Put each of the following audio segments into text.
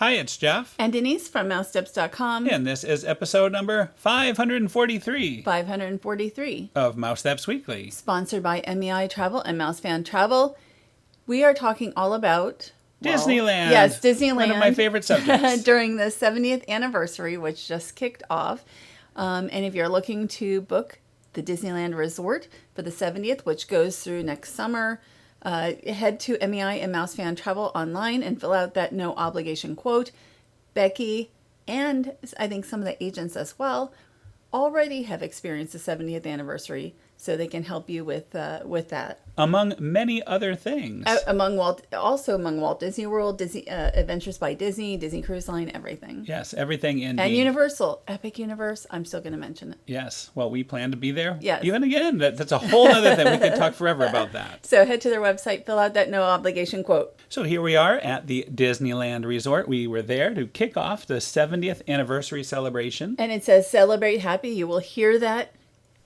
Hi, it's Jeff. And Denise from MouseSteps.com. And this is episode number 543. 543. Of Mousesteps Weekly. Sponsored by MEI Travel and MouseFan Travel. We are talking all about... Disneyland. Yes, Disneyland. One of my favorite subjects. During the 70th anniversary, which just kicked off. And if you're looking to book the Disneyland Resort for the 70th, which goes through next summer, head to MEI and MouseFan Travel online and fill out that no obligation quote. Becky and I think some of the agents as well already have experienced the 70th anniversary, so they can help you with that. Among many other things. Among Walt Disney World, Disney Adventures by Disney, Disney Cruise Line, everything. Yes, everything indeed. And Universal, Epic Universe. I'm still going to mention it. Yes. Well, we plan to be there. Yes. Even again, that's a whole other thing. We could talk forever about that. So head to their website, fill out that no obligation quote. So here we are at the Disneyland Resort. We were there to kick off the 70th anniversary celebration. And it says celebrate happy. You will hear that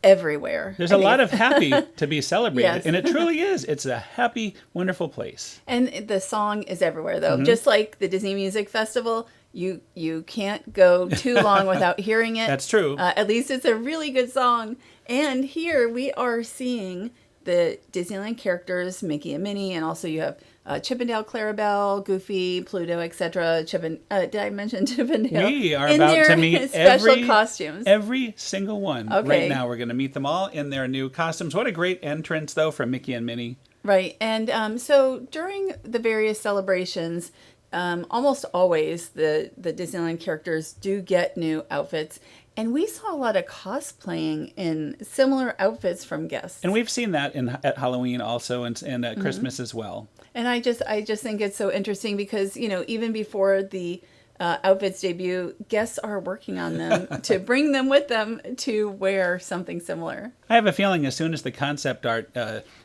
everywhere. There's a lot of happy to be celebrated. Yes. And it truly is. It's a happy, wonderful place. And the song is everywhere, though. Just like the Disney Music Festival, you can't go too long without hearing it. That's true. At least it's a really good song. And here we are seeing the Disneyland characters, Mickey and Minnie, and also you have Chippendale, Clarabelle, Goofy, Pluto, etc. Did I mention Chippendale? We are in about their to meet special costumes. Every single one. Okay. Right now we're going to meet them all in their new costumes. What a great entrance, though, from Mickey and Minnie. Right. And so during the various celebrations, almost always the Disneyland characters do get new outfits. And we saw a lot of cosplaying in similar outfits from guests. And we've seen that at Halloween also and at Christmas as well. And I just think it's so interesting because, even before the outfits debut, guests are working on them to bring them with them to wear something similar. I have a feeling as soon as the concept art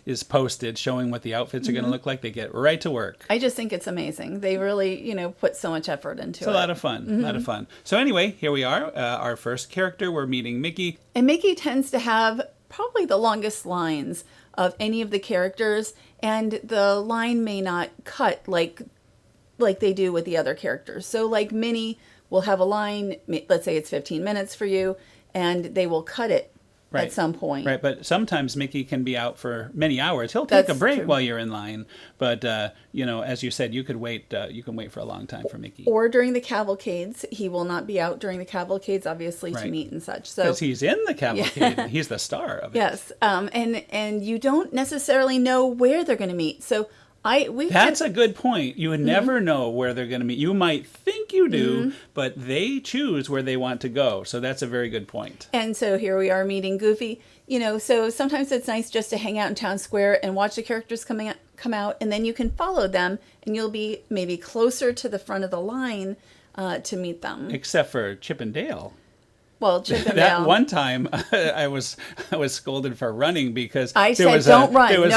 is posted showing what the outfits are going to look like, they get right to work. I just think it's amazing. They really, put so much effort into it. It's a lot of fun. A lot of fun. So anyway, here we are. Our first character, we're meeting Mickey. And Mickey tends to have probably the longest lines of any of the characters, and the line may not cut like they do with the other characters. So like Minnie will have a line, let's say it's 15 minutes for you, and they will cut it at some point. Right, but sometimes Mickey can be out for many hours. He'll take a break while you're in line, but as you said, you can wait for a long time for Mickey. Or during the cavalcades, he will not be out during the cavalcades, obviously, to meet and such. So because he's in the cavalcade, he's the star of it. Yes, and you don't necessarily know where they're going to meet. So that's a good point. You would never know where they're going to meet. You might think you do, but they choose where they want to go. So that's a very good point. And so here we are meeting Goofy. So sometimes it's nice just to hang out in town square and watch the characters come out, and then you can follow them, and you'll be maybe closer to the front of the line to meet them. Except for Chip and Dale. Well, Chippendale. That one time, I was scolded for running because there was a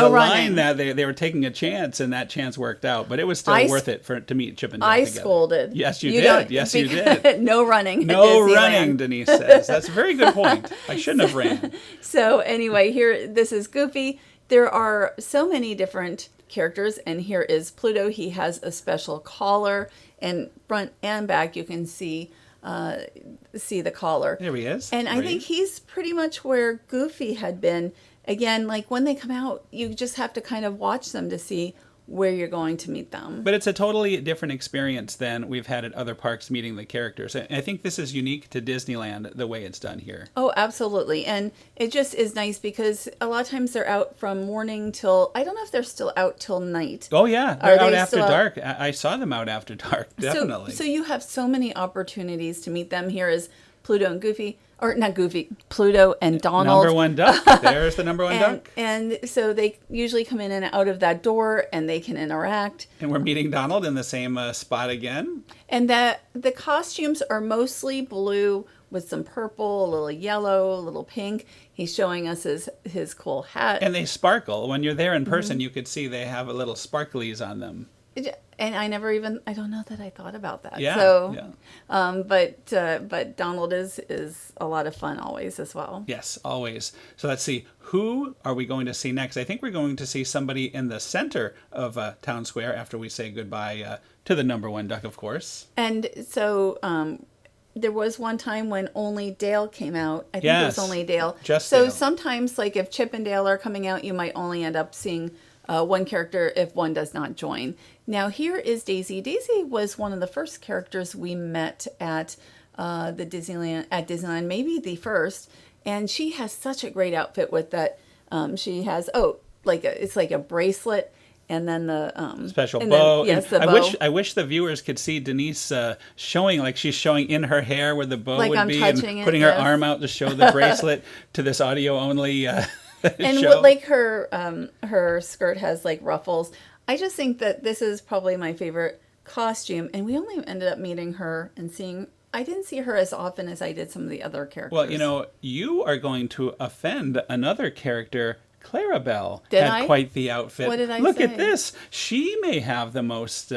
line that they were taking a chance, and that chance worked out. But it was still worth it to meet Chip and Dale together. Scolded. Yes, you did. Yes, you did. No running. No running, Denise says. That's a very good point. I shouldn't have ran. So anyway, this is Goofy. There are so many different characters, and here is Pluto. He has a special collar, and front and back you can see the collar. There he is. And I think he's pretty much where Goofy had been. Again, like when they come out, you just have to kind of watch them to see where you're going to meet them. But it's a totally different experience than we've had at other parks meeting the characters. And I think this is unique to Disneyland, the way it's done here. Oh, absolutely. And it just is nice because a lot of times they're out from morning till, I don't know if they're still out till night. Oh, yeah. They're out after dark. I saw them out after dark, definitely. So you have so many opportunities to meet them. Here is Pluto and Goofy. Or not Goofy, Pluto and Donald. Number one duck. There's the number one duck. And so they usually come in and out of that door, and they can interact. And we're meeting Donald in the same spot again. And the costumes are mostly blue with some purple, a little yellow, a little pink. He's showing us his cool hat. And they sparkle. When you're there in person, you could see they have a little sparklies on them. And I don't know that I thought about that. Yeah. So, yeah. But Donald is a lot of fun always as well. Yes, always. So let's see. Who are we going to see next? I think we're going to see somebody in the center of Town Square after we say goodbye To the number one duck, of course. And so there was one time when only Dale came out. I think it was only Dale. Just so Dale. Sometimes, like if Chip and Dale are coming out, you might only end up seeing one character if one does not join. Now here is Daisy. Daisy was one of the first characters we met at Disneyland, maybe the first. And she has such a great outfit with that. She has it's like a bracelet. And then the special bow. Yes, the bow. I wish the viewers could see Denise showing, like she's showing in her hair where the bow like would I'm be, touching and putting her arm out to show the bracelet to this audio only and show. like her skirt has like ruffles. I just think that this is probably my favorite costume, and we only ended up meeting her and seeing. I didn't see her as often as I did some of the other characters. Well, you are going to offend another character. Clarabelle had quite the outfit. What did I Look say? at this. She may have the most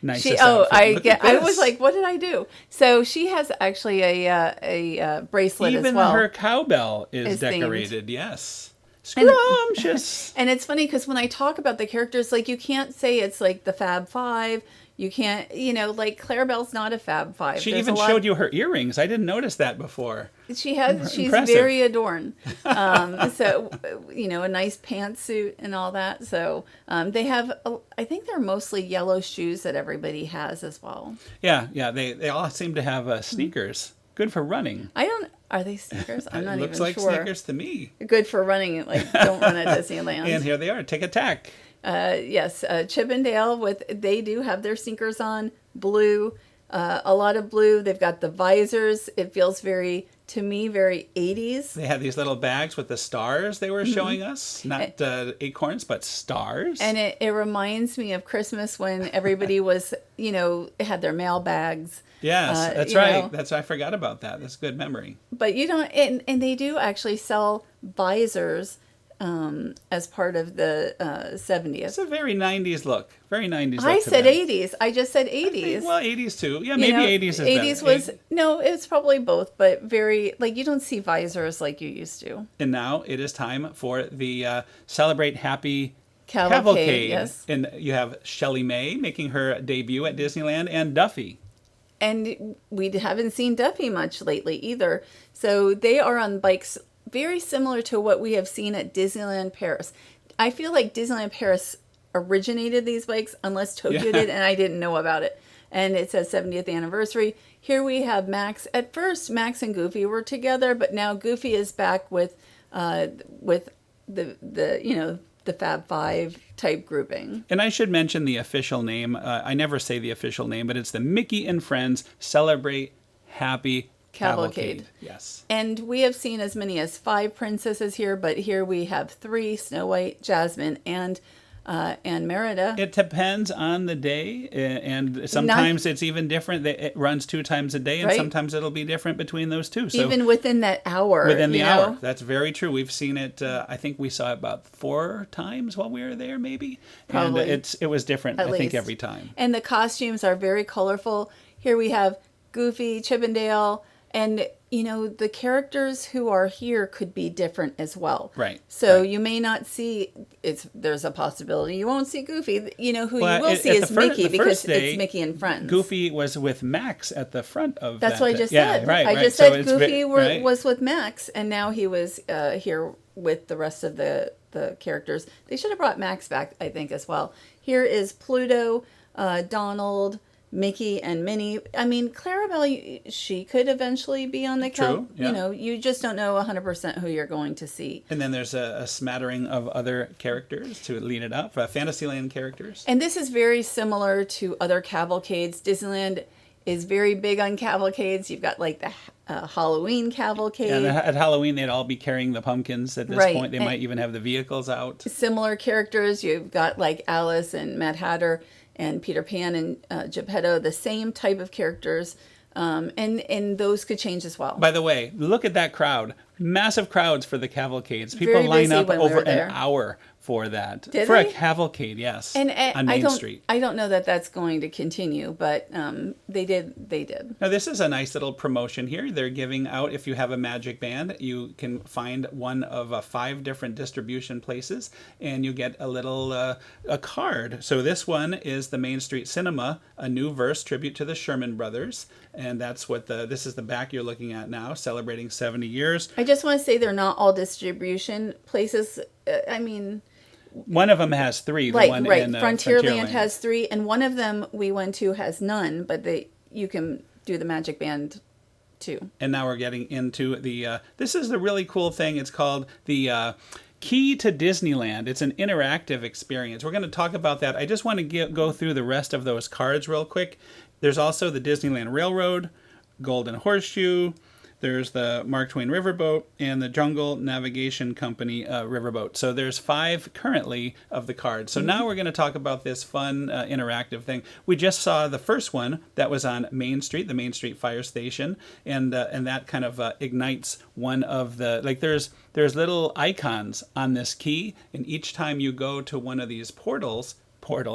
nicest outfit. I was like, what did I do? So she has actually a bracelet Even as well. Even her cowbell is decorated. Themed. Yes. Scrumptious. And it's funny because when I talk about the characters, like you can't say it's like the Fab Five. You can't, like Clarabelle's not a Fab Five. She even showed you her earrings. I didn't notice that before. She's very adorned. So, a nice pantsuit and all that. So they have, I think they're mostly yellow shoes that everybody has as well. Yeah. They all seem to have sneakers. Good for running. Are they sneakers? I'm not even sure. Looks like sneakers to me. Good for running, like don't run at Disneyland. And here they are, Tick Attack. Yes, Chip and Dale they do have their sneakers on, blue, a lot of blue. They've got the visors. It feels very 80s. They had these little bags with the stars they were showing us, not acorns, but stars. And it reminds me of Christmas when everybody was, had their mail bags. Yes, that's right. I forgot about that. That's a good memory. But and they do actually sell visors as part of the 70th. It's a very 90s look. Very 90s look. I said 80s. I just said 80s. Well, 80s too. Yeah, maybe 80s is 80s better. No, it's probably both, but very, like, you don't see visors like you used to. And now it is time for the Celebrate Happy Cavalcade. Yes. And you have Shelley May making her debut at Disneyland, and Duffy. And we haven't seen Duffy much lately either. So they are on bikes very similar to what we have seen at Disneyland Paris. I feel like Disneyland Paris originated these bikes, unless Tokyo did, and I didn't know about it. And it says 70th anniversary. Here we have Max. At first, Max and Goofy were together, but now Goofy is back with the Fab Five type grouping. And I should mention the official name. I never say the official name, but it's the Mickey and Friends Celebrate Happy Cavalcade. Yes. And we have seen as many as 5 princesses here, but here we have 3, Snow White, Jasmine, and Merida. It depends on the day, and sometimes it's even different. It runs 2 times a day, and sometimes it'll be different between those 2. So even within that hour. Within the hour. That's very true. We've seen it, I think we saw it about 4 times while we were there, maybe. Probably. And it was different, I think, every time. And the costumes are very colorful. Here we have Goofy, Chip and Dale, and the characters who are here could be different as well. Right. So you may not see there's a possibility you won't see Goofy. Who you will see is Mickey, because it's Mickey and Friends. Goofy was with Max at the front of That's what I just said. Right, I just said Goofy was with Max, and now he was here with the rest of the characters. They should have brought Max back, I think, as well. Here is Pluto, Donald, Mickey, and Minnie. I mean, Clarabelle, she could eventually be on the True, you just don't know 100% who you're going to see. And then there's a smattering of other characters to lead it up, Fantasyland characters. And this is very similar to other cavalcades. Disneyland is very big on cavalcades. You've got like the Halloween cavalcade. And at Halloween, they'd all be carrying the pumpkins at this point. They might even have the vehicles out. Similar characters. You've got like Alice and Mad Hatter and Peter Pan and Geppetto, the same type of characters. And those could change as well. By the way, look at that crowd. Massive crowds for the cavalcades. People line up over an hour for that. Did for they? a cavalcade, yes. And on Main Street. I don't know that that's going to continue, but they did. Now, this is a nice little promotion here. They're giving out, if you have a Magic Band, you can find one of 5 different distribution places, and you get a little a card. So this one is the Main Street Cinema, a new verse tribute to the Sherman Brothers, and that's what this is the back you're looking at now, celebrating 70 years. I just want to say they're not all distribution places. I mean, one of them has 3. The right, one right. in Frontierland has 3, and one of them we went to has none. But you can do the Magic Band too. And now we're getting into the. This is the really cool thing. It's called the Key to Disneyland. It's an interactive experience. We're going to talk about that. I just want to go through the rest of those cards real quick. There's also the Disneyland Railroad, Golden Horseshoe. There's the Mark Twain Riverboat and the Jungle Navigation Company Riverboat. So there's 5 currently of the cards. So now we're going to talk about this fun interactive thing. We just saw the first one that was on Main Street, the Main Street Fire Station, and that kind of ignites one of the there's little icons on this key, and each time you go to one of these portals.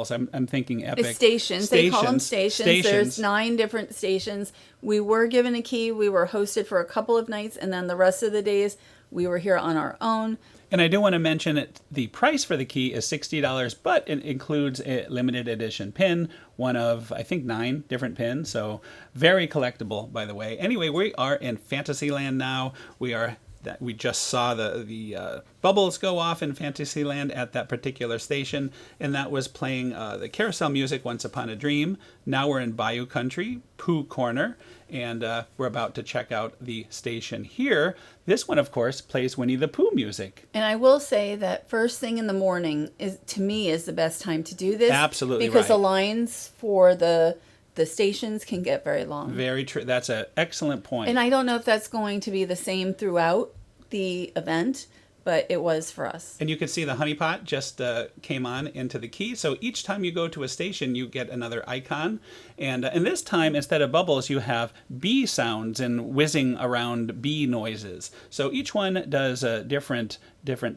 I'm thinking epic. The stations. They call them stations. There's 9 different stations. We were given a key. We were hosted for a couple of nights, and then the rest of the days we were here on our own. And I do want to mention it. The price for the key is $60, but it includes a limited edition pin, one of, I think, 9 different pins. So very collectible, by the way. Anyway, we are in Fantasyland now. We just saw the bubbles go off in Fantasyland at that particular station, and that was playing the carousel music, Once Upon a Dream. Now we're in Bayou Country, Pooh Corner, and we're about to check out the station here. This one, of course, plays Winnie the Pooh music. And I will say that first thing in the morning is the best time to do this. Absolutely, because right. the lines for the stations can get very long. Very true. That's an excellent point. And I don't know if that's going to be the same throughout the event, but it was for us. And you can see the honeypot just came on into the key. So each time you go to a station, you get another icon. And this time, instead of bubbles, you have bee sounds and whizzing around bee noises. So each one does different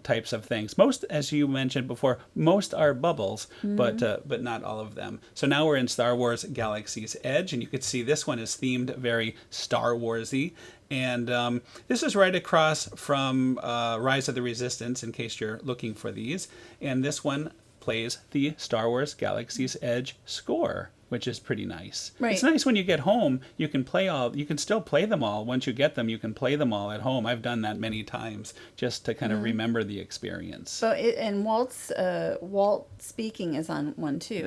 types of things. Most, as you mentioned before, most are bubbles, but not all of them. So now we're in Star Wars Galaxy's Edge, and you can see this one is themed very Star Wars-y. And this is right across from Rise of the Resistance, in case you're looking for these. And this one plays the Star Wars Galaxy's Edge score, which is pretty nice. Right. It's nice when you get home, you can still play them all. Once you get them, you can play them all at home. I've done that many times just to kind of remember the experience. So and Walt speaking is on one too.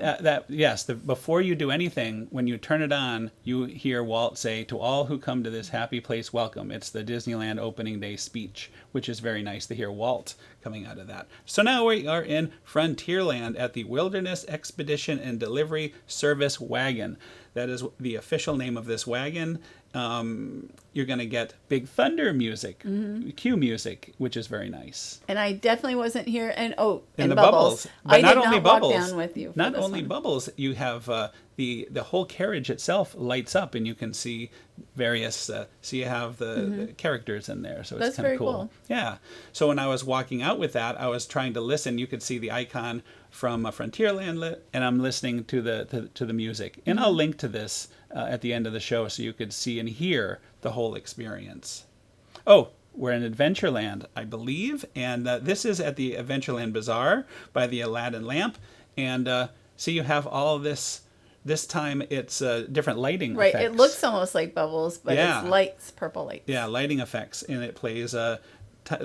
Yes, before you do anything, when you turn it on, you hear Walt say, "To all who come to this happy place, welcome." It's the Disneyland opening day speech, which is very nice to hear Walt coming out of that. So now we are in Frontierland at the Wilderness Expedition and Delivery Service Wagon. That is the official name of this wagon. You're going to get Big Thunder music, cue music, which is very nice. And I definitely wasn't here. And the bubbles. But I not did only not bubbles, walk down with you. Not only bubbles, you have the whole carriage itself lights up, and you can see various. So you have the characters in there, so it's kind of cool. Yeah. So when I was walking out with that, I was trying to listen. You could see the icon from Frontierland, and I'm listening to the music. And I'll link to this at the end of the show, so you could see and hear the whole experience. Oh, we're in Adventureland, I believe, and this is at the Adventureland Bazaar by the Aladdin lamp. And see, you have all this. This time it's different lighting effects. Right, it looks almost like bubbles, but it's lights, purple lights. Yeah, lighting effects, and it plays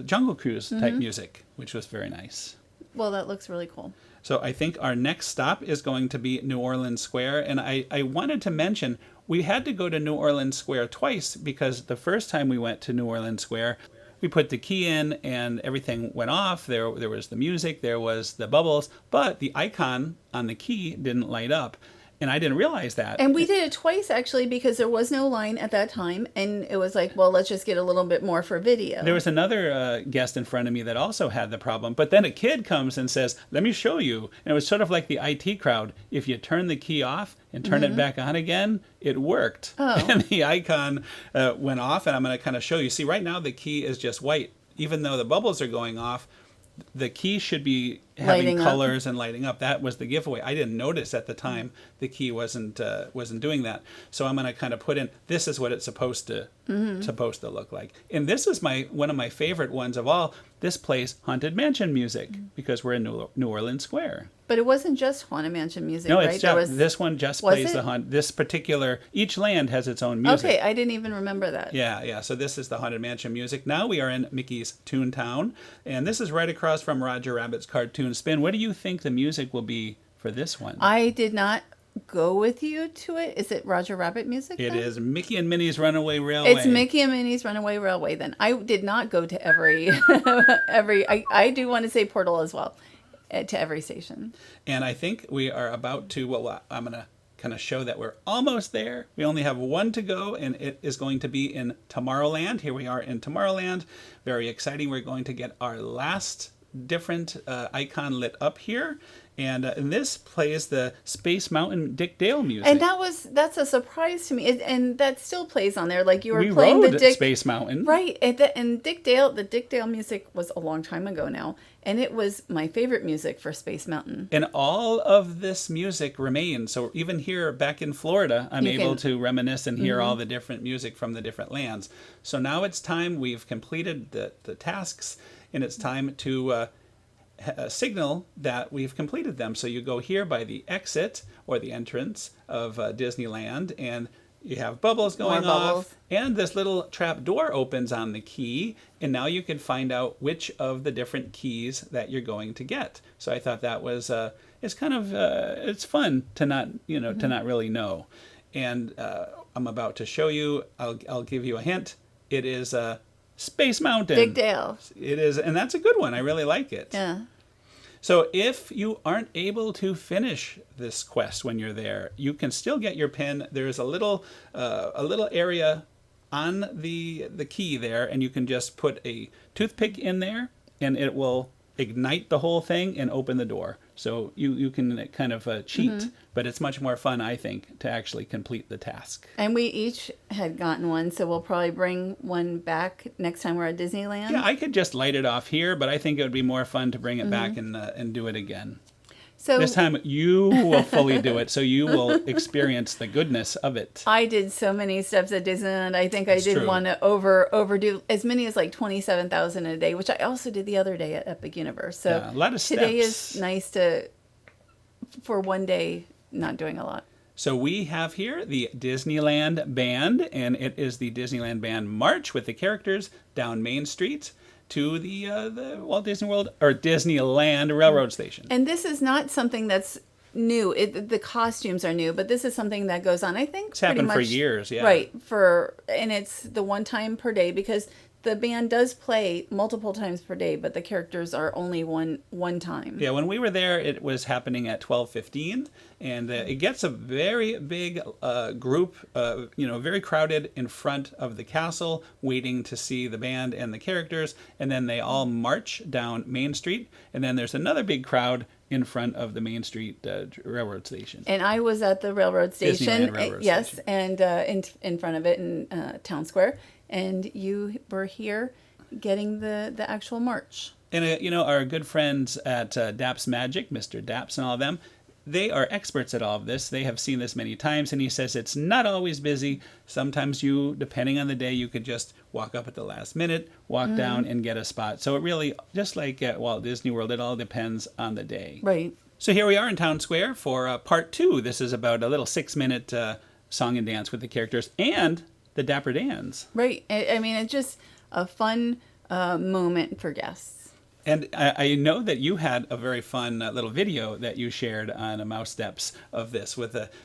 Jungle Cruise type music, which was very nice. Well, that looks really cool. So I think our next stop is going to be New Orleans Square. And I wanted to mention, we had to go to New Orleans Square twice, because the first time we went to New Orleans Square, we put the key in and everything went off. There was the music, there was the bubbles, but the icon on the key didn't light up. And I didn't realize that. And we did it twice, actually, because there was no line at that time. And it was like, well, let's just get a little bit more for video. There was another guest in front of me that also had the problem. But then a kid comes and says, "Let me show you." And it was sort of like the IT crowd. If you turn the key off and turn it back on again, it worked. Oh. And the icon went off. And I'm going to kind of show you. See, right now the key is just white. Even though the bubbles are going off, the key should be having Lighting up. colors and lighting up. That was the giveaway. I didn't notice at the time the key wasn't doing that. So I'm going to kind of put in, this is what it's supposed to look like. And this is one of my favorite ones of all. This plays Haunted Mansion music because we're in New Orleans Square. But it wasn't just Haunted Mansion music, No, right? it's just, this one just plays it? this particular, each land has its own music. Okay, I didn't even remember that. Yeah. So this is the Haunted Mansion music. Now we are in Mickey's Toontown, and this is right across from Roger Rabbit's Cartoon Spin. What do you think the music will be for this one? I did not go with you to it. Is it Roger Rabbit music? It then? is Mickey and Minnie's Runaway Railway. It's Mickey and Minnie's Runaway Railway. Then I did not go to every I do want to say Portal as well, to every station. And I think we are about to. Well, I'm gonna kind of show that we're almost there. We only have one to go, and it is going to be in Tomorrowland. Here we are in Tomorrowland. Very exciting. We're going to get our last different icon lit up here. And this plays the Space Mountain Dick Dale music. And that's a surprise to me. And that still plays on there. Like you were we playing rode the Dick Space Mountain. Right. And the Dick Dale music was a long time ago now. And it was my favorite music for Space Mountain. And all of this music remains. So even here back in Florida, I'm able to reminisce and hear all the different music from the different lands. So now it's time. We've completed the tasks, and it's time to signal that we've completed them. So you go here by the exit or the entrance of Disneyland, and you have bubbles going off, and this little trap door opens on the key, and now you can find out which of the different keys that you're going to get. So I thought that was it's kind of it's fun to not to not really know. And I'm about to show you. I'll give you a hint. It is Space Mountain. Dick Dale. It is, and that's a good one. I really like it. Yeah. So if you aren't able to finish this quest when you're there, you can still get your pin. There's a little area on the key there, and you can just put a toothpick in there, and it will ignite the whole thing and open the door. So you can kind of cheat, but it's much more fun, I think, to actually complete the task. And we each had gotten one, so we'll probably bring one back next time we're at Disneyland. Yeah, I could just light it off here, but I think it would be more fun to bring it back and do it again. So this time you will fully do it, so you will experience the goodness of it. I did so many steps at Disneyland. I think I did want to overdo as many as like 27,000 a day, which I also did the other day at Epic Universe. So yeah, a lot of steps. Today is nice for one day not doing a lot. So we have here the Disneyland Band, and it is the Disneyland Band March with the characters down Main Street to the Walt Disney World or Disneyland Railroad Station. And this is not something that's new. The costumes are new, but this is something that goes on, I think, it's happened for years, yeah. Right, and it's the one time per day because the band does play multiple times per day, but the characters are only one time. Yeah, when we were there, it was happening at 12:15, and it gets a very big group, very crowded in front of the castle, waiting to see the band and the characters, and then they all march down Main Street, and then there's another big crowd in front of the Main Street railroad station. And I was at the railroad station, Disneyland Railroad yes, Station. and in front of it in Town Square, and you were here getting the actual march. And our good friends at Daps Magic, Mr. Daps and all of them, they are experts at all of this. They have seen this many times, and he says it's not always busy. Sometimes depending on the day, you could just walk up at the last minute, walk down, and get a spot. So it really, just like at Walt Disney World, it all depends on the day. Right. So here we are in Town Square for part 2. This is about a little 6-minute song and dance with the characters and the Dapper Dans. Right. I mean, it's just a fun moment for guests. And I know that you had a very fun little video that you shared on MouseSteps of this.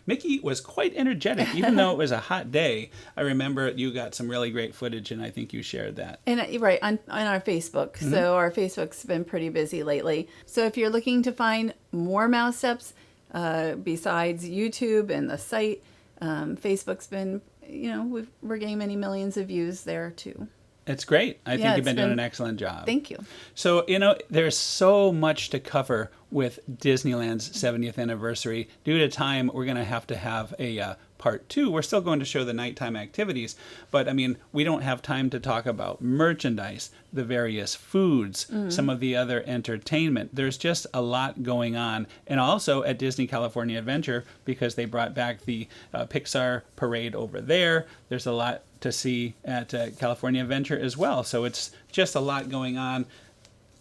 Mickey was quite energetic, even though it was a hot day. I remember you got some really great footage, and I think you shared that. And right on our Facebook. So our Facebook's been pretty busy lately. So if you're looking to find more MouseSteps besides YouTube and the site, Facebook's been, we're getting many millions of views there too. It's great. I think you've been doing an excellent job. Thank you. So, there's so much to cover with Disneyland's 70th anniversary. Due to time, we're going to have a part 2, we're still going to show the nighttime activities. But I mean, we don't have time to talk about merchandise, the various foods, some of the other entertainment. There's just a lot going on. And also at Disney California Adventure, because they brought back the Pixar parade over there, there's a lot to see at California Adventure as well. So it's just a lot going on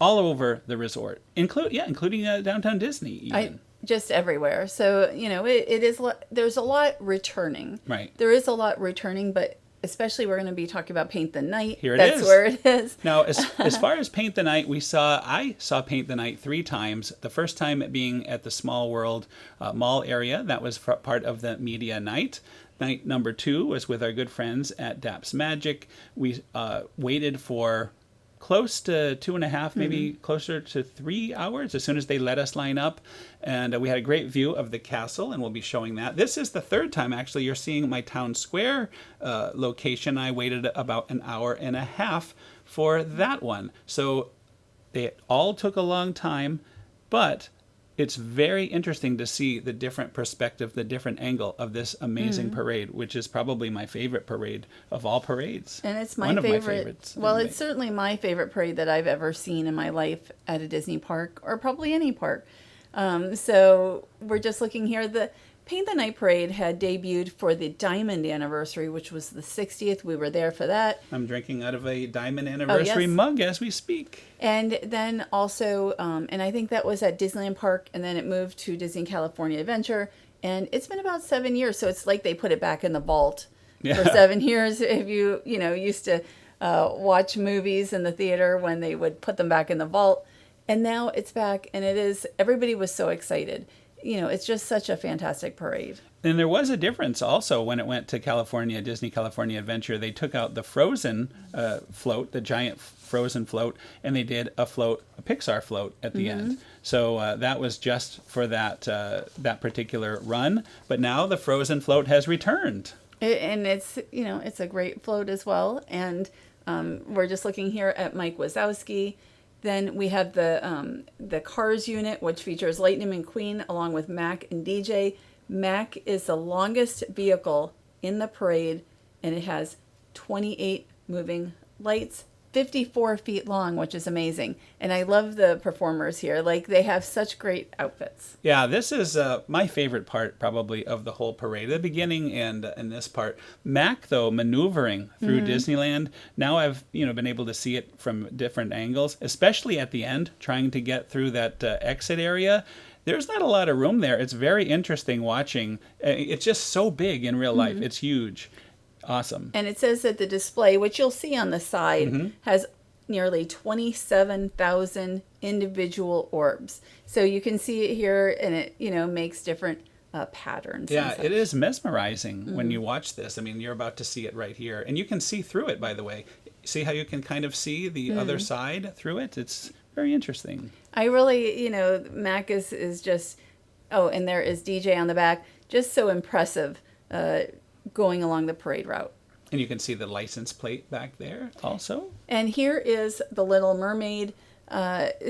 all over the resort, including downtown Disney even. Just everywhere. So, you know, it is, there's a lot returning. Right. There is a lot returning, but especially we're going to be talking about Paint the Night. Here it That's is. where it is. Now, as far as Paint the Night, I saw Paint the Night 3 times. The first time being at the Small World Mall area. That was part of the media night. Night number 2 was with our good friends at Daps Magic. We waited for close to 2.5, maybe closer to 3 hours as soon as they let us line up. And we had a great view of the castle, and we'll be showing that. This is the 3rd time, actually, you're seeing my town square location. I waited about 1.5 hours for that one. So they all took a long time, but it's very interesting to see the different perspective, the different angle of this amazing parade, which is probably my favorite parade of all parades. And it's One my of my favorite. favorites, Well, anyway. it's certainly my favorite parade that I've ever seen in my life at a Disney park, or probably any park. So we're just looking here. The Paint the Night parade had debuted for the Diamond Anniversary, which was the 60th. We were there for that. I'm drinking out of a Diamond Anniversary mug as we speak. And then also, and I think that was at Disneyland Park, and then it moved to Disney California Adventure. And it's been about 7 years, so it's like they put it back in the vault for 7 years. If you used to watch movies in the theater when they would put them back in the vault. And now it's back, and everybody was so excited. You know, it's just such a fantastic parade. And there was a difference also when it went to Disney California Adventure. They took out the Frozen float, the giant Frozen float, and they did a Pixar float at the end. So that was just for that particular run. But now the Frozen float has returned. And it's a great float as well. And we're just looking here at Mike Wazowski. Then we have the Cars unit, which features Lightning McQueen along with Mac and DJ. Mac is the longest vehicle in the parade, and it has 28 moving lights, 54 feet long, which is amazing. And I love the performers here. Like, they have such great outfits. Yeah, this is my favorite part probably of the whole parade, the beginning and this part. Mac, though, maneuvering through Disneyland. Now I've been able to see it from different angles, especially at the end, trying to get through that exit area. There's not a lot of room there. It's very interesting watching. It's just so big in real life. It's huge. Awesome. And it says that the display, which you'll see on the side, has nearly 27,000 individual orbs. So you can see it here, and it makes different patterns. Yeah, it is mesmerizing when you watch this. I mean, you're about to see it right here, and you can see through it, by the way. See how you can kind of see the other side through it? It's very interesting. I really, Mac is just, and there is DJ on the back, just so impressive going along the parade route. And you can see the license plate back there also. And here is the Little Mermaid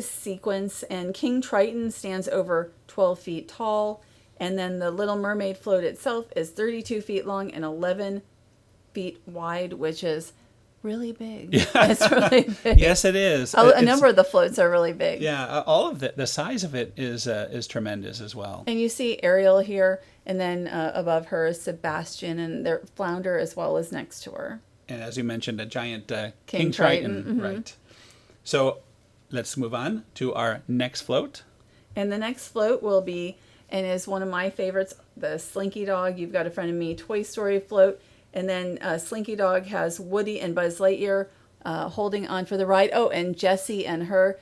sequence, and King Triton stands over 12 feet tall, and then the Little Mermaid float itself is 32 feet long and 11 feet wide, which is really big. Yeah. It's really big. Yes, it is. A number of the floats are really big. Yeah, all of the size of it is tremendous as well. And you see Ariel here, and then above her is Sebastian and their flounder, as well as next to her. And as you mentioned, a giant King Triton. Right. So let's move on to our next float. And the next float will be, and is one of my favorites, the Slinky Dog. You've got a friend of me, Toy Story float. And then Slinky Dog has Woody and Buzz Lightyear holding on for the ride. Oh, and Jessie and her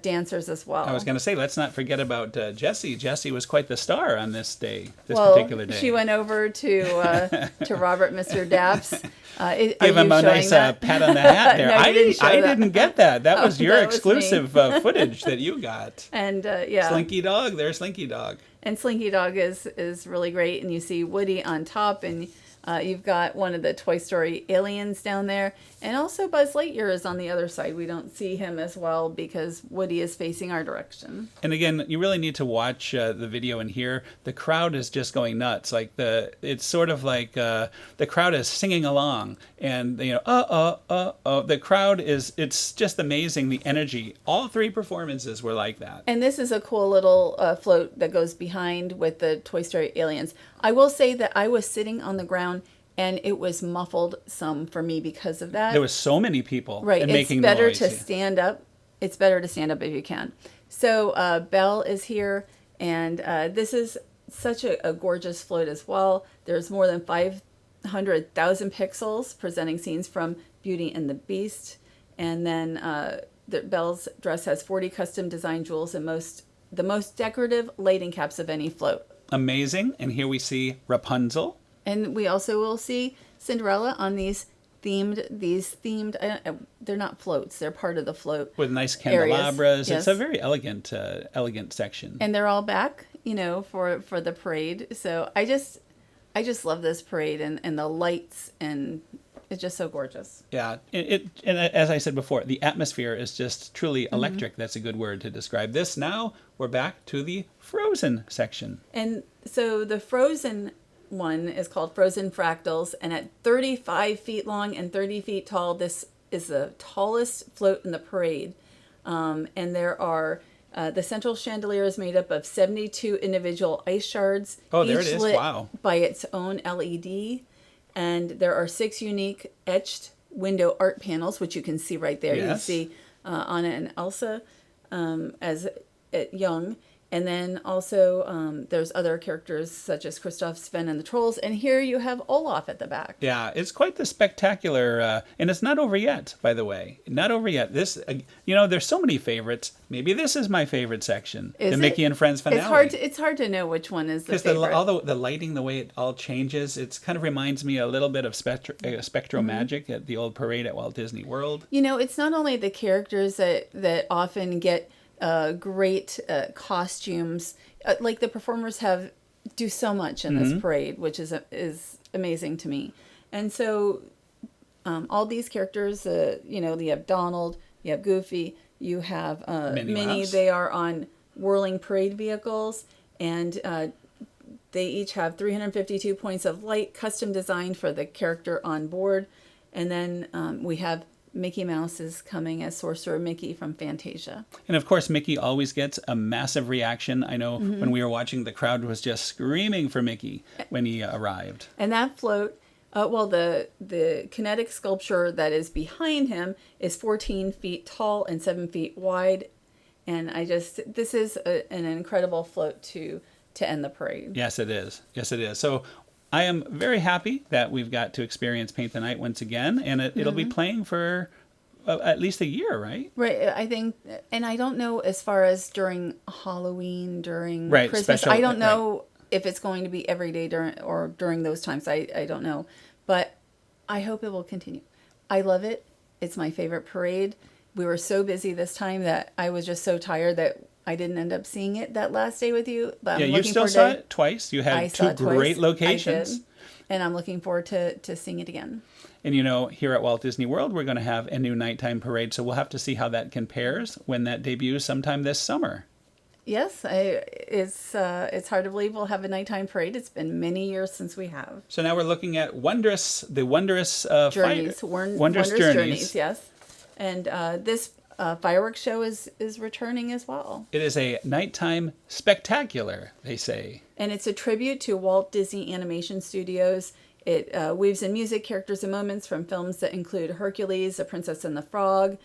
dancers as well. I was going to say, let's not forget about Jessie. Jessie was quite the star on this particular day. She went over to Robert, Mr. Daps. Give him a nice pat on the hat there. No, I that. didn't get that. That was your that was exclusive footage that you got. And yeah. Slinky Dog, there's Slinky Dog. And Slinky Dog is really great. And you see Woody on top, and You've got one of the Toy Story aliens down there. And also Buzz Lightyear is on the other side. We don't see him as well because Woody is facing our direction. And again, you really need to watch the video and hear the crowd is just going nuts. Like it's sort of like the crowd is singing along, and the crowd it's just amazing, the energy. All three performances were like that. And this is a cool little float that goes behind with the Toy Story aliens. I will say that I was sitting on the ground and it was muffled some for me because of that. There was so many people, right? And It's making better noise. to stand up. It's better to stand up if you can. So Belle is here, and this is such a gorgeous float as well. There's more than 500,000 pixels presenting scenes from Beauty and the Beast, and then Belle's dress has 40 custom design jewels and the most decorative lighting caps of any float. Amazing. And here we see Rapunzel. And we also will see Cinderella on these themed, they're not floats, they're part of the float. With nice candelabras. Yes. It's a very elegant section. And they're all back, for the parade. So I just love this parade and the lights, and it's just so gorgeous. Yeah, and as I said before, the atmosphere is just truly electric. That's a good word to describe this. Now we're back to the Frozen section. And so the Frozen one is called Frozen Fractals, and at 35 feet long and 30 feet tall, this is the tallest float in the parade. And there are the central chandelier is made up of 72 individual ice shards. Oh, there each it is. lit Wow. by its own LED. And there are 6 unique etched window art panels, which you can see right there. Yes. You see Anna and Elsa as young. And then also there's other characters such as Kristoff, Sven, and the Trolls. And here you have Olaf at the back. Yeah, it's quite the spectacular, and it's not over yet, by the way. Not over yet. This, there's so many favorites. Maybe this is my favorite section, Is the it? Mickey and Friends finale. It's hard to know which one is the Because favorite. all the lighting, the way it all changes, it kind of reminds me a little bit of Spectro Magic at the old parade at Walt Disney World. It's not only the characters that often get great costumes. Like the performers do so much in this parade, which is amazing to me. And so all these characters, you have Donald, you have Goofy, you have Minnie. Mouse. They are on whirling parade vehicles, and they each have 352 points of light custom designed for the character on board. And then we have Mickey Mouse is coming as Sorcerer Mickey from Fantasia. And of course, Mickey always gets a massive reaction. I know when we were watching, the crowd was just screaming for Mickey when he arrived. And that float, the kinetic sculpture that is behind him is 14 feet tall and 7 feet wide. And this is an incredible float to end the parade. Yes, it is. Yes, it is. So I am very happy that we've got to experience Paint the Night once again, and it'll be playing for at least a year, right? Right, I think, and I don't know as far as during Halloween, during Right, Christmas. special- I don't know if it's going to be every day during those times. I don't know, but I hope it will continue. I love it. It's my favorite parade. We were so busy this time that I was just so tired that I didn't end up seeing it that last day with you. But Yeah, I'm you looking still forward saw to it twice. You I had saw two it twice. great I locations. did. And I'm looking forward to seeing it again. And here at Walt Disney World, we're going to have a new nighttime parade, so we'll have to see how that compares when that debuts sometime this summer. Yes, it's hard to believe we'll have a nighttime parade. It's been many years since we have. So now we're looking at Wondrous Journeys, Wondrous Journeys. Yes, and this fireworks show is returning as well. It is a nighttime spectacular, they say. And it's a tribute to Walt Disney Animation Studios. It weaves in music, characters, and moments from films that include Hercules, The Princess and the Frog,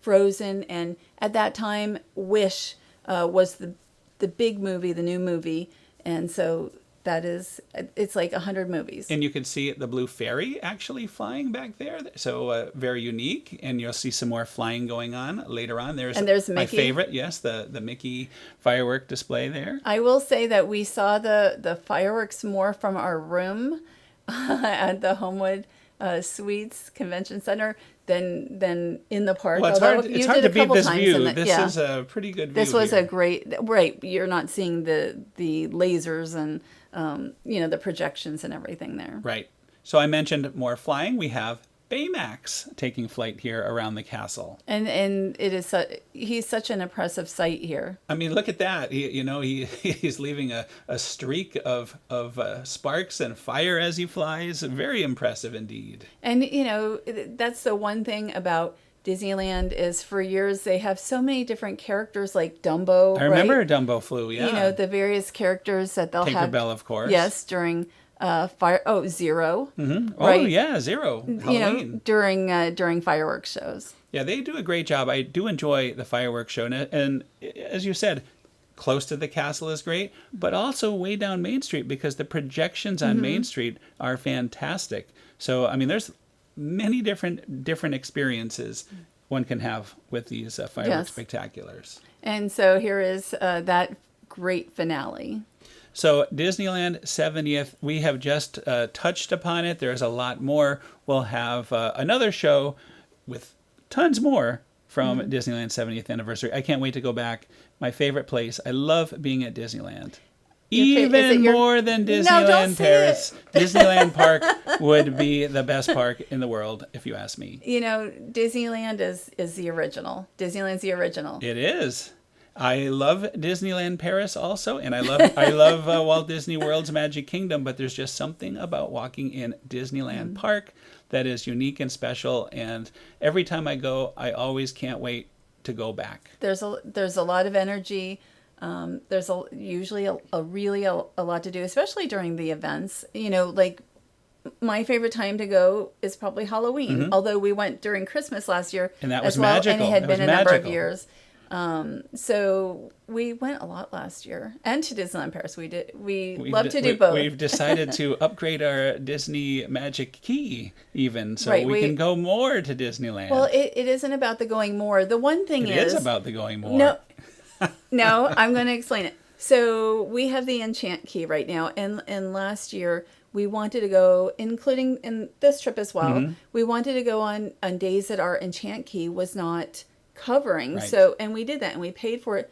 Frozen, and at that time, Wish was the big movie, the new movie. And so it's like 100 movies. And you can see the Blue Fairy actually flying back there. So very unique. And you'll see some more flying going on later on. There's my Mickey. favorite, yes, the Mickey firework display there. I will say that we saw the fireworks more from our room at the Homewood Suites Convention Center than in the park. Well, it's Although hard, you it's hard did to a beat couple this times view. in the- This yeah. is a pretty good view. This was here. a great, right, you're not seeing the lasers and the projections and everything there. Right. So I mentioned more flying. We have Baymax taking flight here around the castle. And it is he's such an impressive sight here. I mean, look at that. He's leaving a streak of sparks and fire as he flies. Very impressive indeed. And, that's the one thing about Disneyland is for years they have so many different characters like Dumbo. I remember right? Dumbo flew, yeah. The various characters that they'll have. Tinkerbell, of course. Yes, during Zero. Mm-hmm. Right? Oh, yeah, Zero. Halloween. During fireworks shows. Yeah, they do a great job. I do enjoy the fireworks show. And as you said, close to the castle is great, but also way down Main Street because the projections on Main Street are fantastic. So, I mean, there's many different experiences one can have with these fireworks spectaculars. And so here is that great finale. So Disneyland 70th, we have just touched upon it. There's a lot more. We'll have another show with tons more from Disneyland 70th anniversary. I can't wait to go back. My favorite place. I love being at Disneyland. Even more than Disneyland Paris. Disneyland Park would be the best park in the world, if you ask me. Disneyland is the original. Disneyland's the original. It is. I love Disneyland Paris also, and I love Walt Disney World's Magic Kingdom, but there's just something about walking in Disneyland Park that is unique and special, and every time I go, I always can't wait to go back. There's a lot of energy. There's usually a lot to do, especially during the events. Like my favorite time to go is probably Halloween, although we went during Christmas last year. And that was magical. And it had been a number of years. So we went a lot last year, and to Disneyland Paris. We love to do both. We've decided to upgrade our Disney Magic Key even, so right, we can go more to Disneyland. Well, it isn't about the going more. The one thing it is about the going more. No, I'm going to explain it. So we have the Enchant Key right now, and last year we wanted to go, including in this trip as well. We wanted to go on days that our Enchant Key was not covering. Right. So, and we did that, and we paid for it.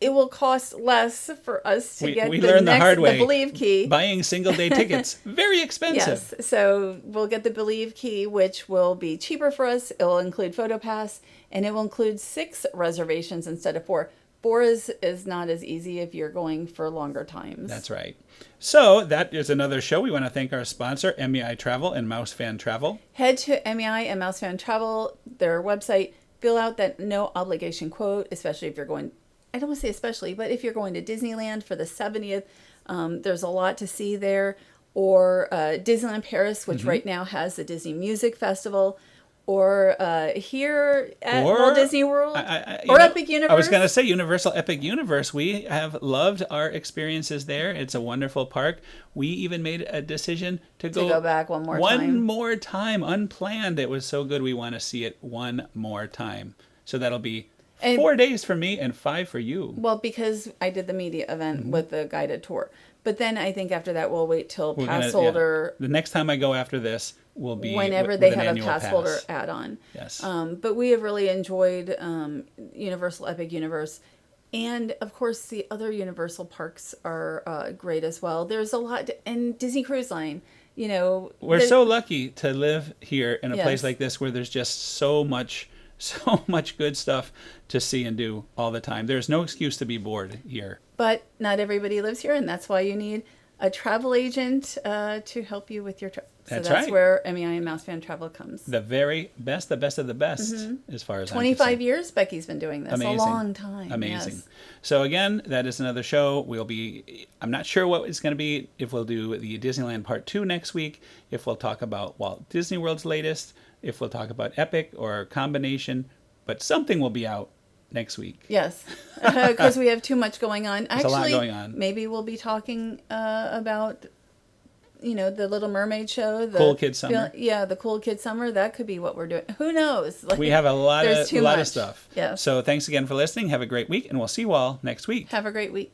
It will cost less for us to get the hard way. The Believe Key. Buying single day tickets, very expensive. Yes, so we'll get the Believe Key, which will be cheaper for us. It will include PhotoPass, and it will include 6 reservations instead of 4. 4 is not as easy if you're going for longer times. That's right. So that is another show. We want to thank our sponsor, MEI Travel and Mouse Fan Travel. Head to MEI and Mouse Fan Travel, their website. Fill out that no obligation quote, especially if you're going, I don't want to say especially, but if you're going to Disneyland for the 70th, there's a lot to see there. Or Disneyland Paris, which right now has the Disney Music Festival. Or here at Walt Disney World, or Epic Universe. I was going to say Universal Epic Universe. We have loved our experiences there. It's a wonderful park. We even made a decision to go back one more time, unplanned. It was so good. We want to see it one more time. So that'll be 4 days for me and 5 for you. Well, because I did the media event with the guided tour. But then I think after that we'll wait till pass holder. The next time I go after this will be whenever they have a pass holder add-on. Yes. But we have really enjoyed Universal Epic Universe. And, of course, the other Universal parks are great as well. There's a lot. And Disney Cruise Line, We're so lucky to live here in a place like this where there's just so much good stuff to see and do all the time. There's no excuse to be bored here. But not everybody lives here, and that's why you need a travel agent to help you with your trip. That's so that's right. where MEI and Mouse Fan Travel comes. The very best, the best of the best, as far as 25 years Becky's been doing this. Amazing. A long time. Amazing. Yes. So again, that is another show. I'm not sure what it's going to be, if we'll do the Disneyland Part 2 next week, if we'll talk about Walt Disney World's latest, if we'll talk about Epic or a combination, but something will be out next week. Yes, because we have too much going on. There's a lot going on. Maybe we'll be talking about, the Little Mermaid show. The Cool Kid Summer. The Cool Kid Summer. That could be what we're doing. Who knows? We have a lot of much. stuff. Yeah. So thanks again for listening. Have a great week, and we'll see you all next week. Have a great week.